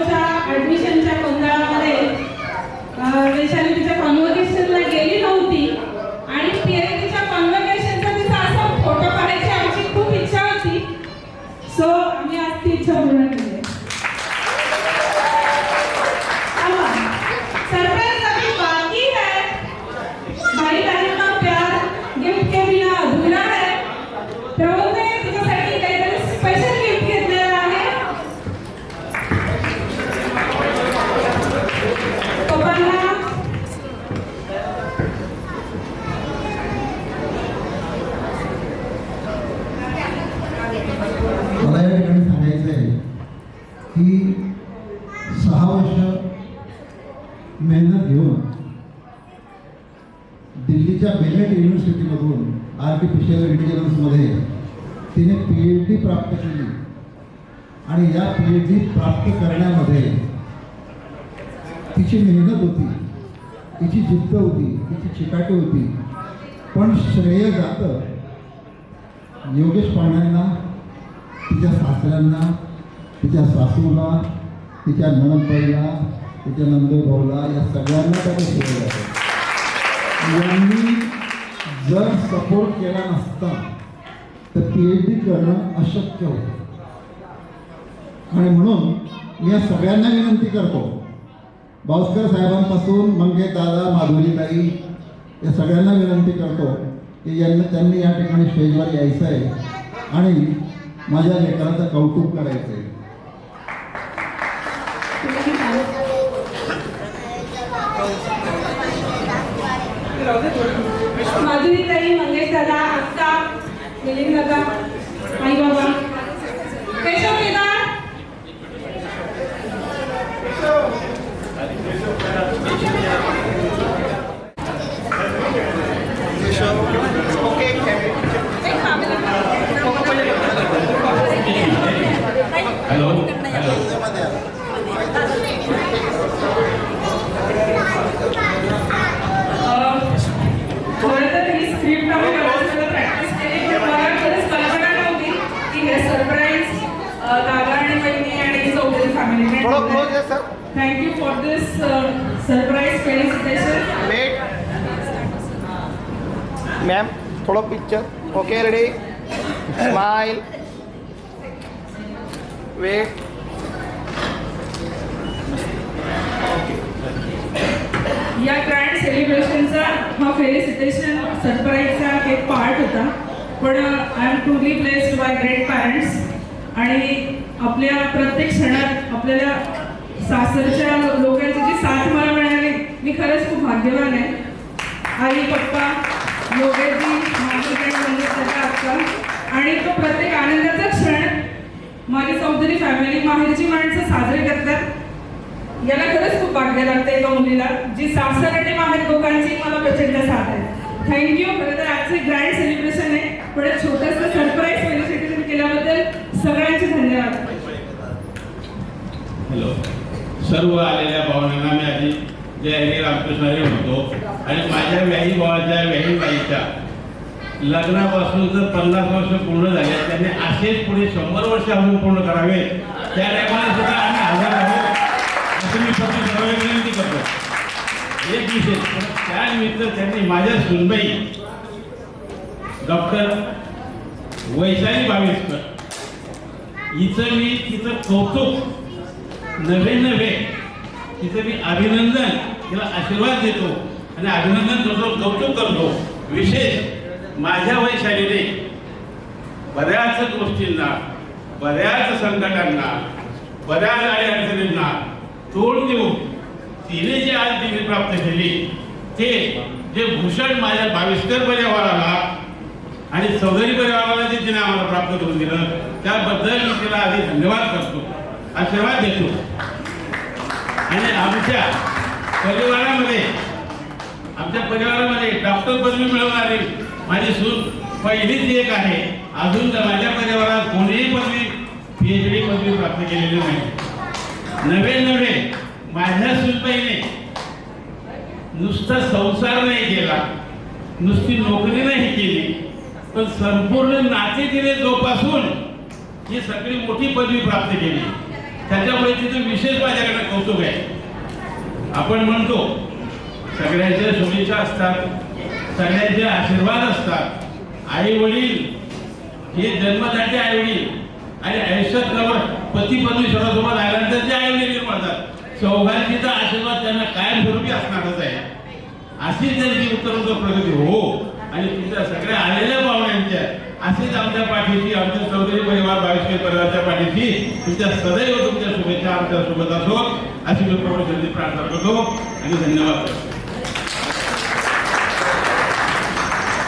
बरोबरच्या ऍडमिशनच्या गोंधळामध्ये वैशाली तिच्या कॉन्व्होकेशनला गेली नव्हती आणि पीएचडीच्या कॉन्व्होकेशनचा तिचा असा फोटो काढायची आमची खूप इच्छा होती. सो आम्ही आज ती इच्छा पूर्ण केली. सरप्राइज अभी बाकी है. भाई बहन का प्यार गिफ्ट के बिना अधूरा है. त्यामुळे तिच्यासाठी काहीतरी स्पेशल गिफ्ट घेतलेलं आहे. पप्पांना मला या ठिकाणी सांगायचं आहे की 6 वर्ष मेहनत घेऊन दिल्लीच्या बेनेट युनिव्हर्सिटीमधून आर्टिफिशियल इंटेलिजन्समध्ये तिने PhD प्राप्त केली आणि या PhD प्राप्त करण्यामध्ये तिची मेहनत होती, तिची जिद्द होती, तिची चिकाटी होती. पण श्रेय जातं योगेश पांड्यांना, तिच्या सासऱ्यांना, तिच्या सासूला, तिच्या नणंदबाईला, तिच्या नंदभाऊला, या सगळ्यांना त्याचं श्रेय जातं. यांनी जर सपोर्ट केला नसता तर PhD करणं अशक्य होतं. आणि म्हणून मी या सगळ्यांना विनंती करतो, भावस्कर साहेबांपासून मंगेश दादा, माधुरीताई या सगळ्यांना विनंती करतो की त्यांनी या ठिकाणी स्टेजवर यायचं आहे आणि माझ्या लेकराचं कौतुक करायचं आहे. माधुरीताई, मंगेश दादा, आत्ता, मिलिंद दादा, आई बाबा, केशव केदार, हॅलो खरं तर ही स्क्रिप्ट आम्ही व्यवस्थित प्रॅक्टिस केली, पण मला खरंच कल्पना नव्हती की हे सरप्राईज दादा आणि बहिणी आणि Chaudhary family. Thank you for this surprise felicitation. Ma'am थोड़ा picture. Okay ready. Smile. Wait. या ग्रँड सेलिब्रेशनचा हा फेलिसिटेशन सरप्राईजचा एक पार्ट होता. पण I am truly blessed by great parents. आणि आपल्या प्रत्येक क्षणात आपल्याला सासरच्या लोकांची जी साथ मला मिळाली, मी खरंच खूप भाग्यवान आहे. आई, पप्पा, योगेशजी, अक्का आणि तो प्रत्येक आनंदाचा क्षण माझी चौधरी फॅमिली, माहेरची माणसं साजरे करतात. याला खरंच खूप भाग्य लागतं एका मुलीला, जी सासर आणि माहेर दोघांची मला प्रचंड साथ आहे. थँक्यू. खरं तर आजचे ग्रँड सेलिब्रेशन आहे, पण एक छोटंसं सरप्राईज सेलिब्रेशन केल्याबद्दल सगळ्यांचे धन्यवाद. हॅलो सर्व आलेल्या भावनांना मी आधी जय हरी रामकृष्ण हरी म्हणतो. आणि माझ्या व्याही भावाच्या व्याही बाईच्या लग्नापासून जर 50 वर्ष पूर्ण झाले, त्यांनी असेच पुढे 100 वर्ष अजून पूर्ण करावे. त्या टायमाला सुद्धा आम्ही हजर आहोत असं मी फक्त सर्वांना विनंती करतो. एक विशेष त्यानिमित्त त्यांनी माझ्या सुनबाई डॉक्टर वैशाली बावीसकर हिचं मी तिचं कौतुक नव्हे तिचं मी अभिनंदन, तिला आशीर्वाद देतो आणि अभिनंदन करतो, कौतुक करतो. विशेष माझ्या वैशालीने बऱ्याच गोष्टींना, बऱ्याच संकटांना, बऱ्याच अडचणींना तोड देऊन तिने जे आज डिग्री प्राप्त केली, ते जे भूषण माझ्या बावीसकर परिवाराला आणि चौधरी परिवाराला जे तिने आम्हाला प्राप्त करून दिलं, त्याबद्दल मी तिला आधी धन्यवाद करतो, आशीर्वाद देतो. आणि आमच्या परिवारामध्ये डॉक्टर पदवी मिळवणारी माझी सून पहिलीच एक आहे. अजून तर माझ्या परिवारात कोणीही PhD पदवी प्राप्त केलेली नाही. नवे माझ्या सुनबाईने नुसता संसार नाही केला, नुसती नोकरी नाही केली, पण संपूर्ण नाते तिने जोपासून ही सगळी मोठी पदवी प्राप्त केली. त्याच्यामुळे तिथं विशेष माझ्याकडे कौतुक आहे. आपण म्हणतो सगळ्यांच्या शुभेच्छा असतात, सगळ्यांचे आशीर्वाद असतात. आई वडील हे जन्मदाते आई वडील आणि आयुष्यात नवर पती परमेश्वरासोबत आल्यानंतर जे आई वडील निर्माणतात, सौभाग्याचा आशीर्वाद त्यांना कायमस्वरूपी असणारच आहे. अशी त्यांची उत्तरोत्तर प्रगती हो आणि तिथं सगळ्या आलेल्या पाहुण्यांच्या असेच आमच्या पाठीशी, आमच्या चौधरी परिवार बावीसके परिवाराच्या पाठीशी तुमच्या सदैव तुमच्या शुभेच्छा आमच्या सोबत असो अशी मी प्रभूंची प्रार्थना करतो आणि धन्यवाद करतो.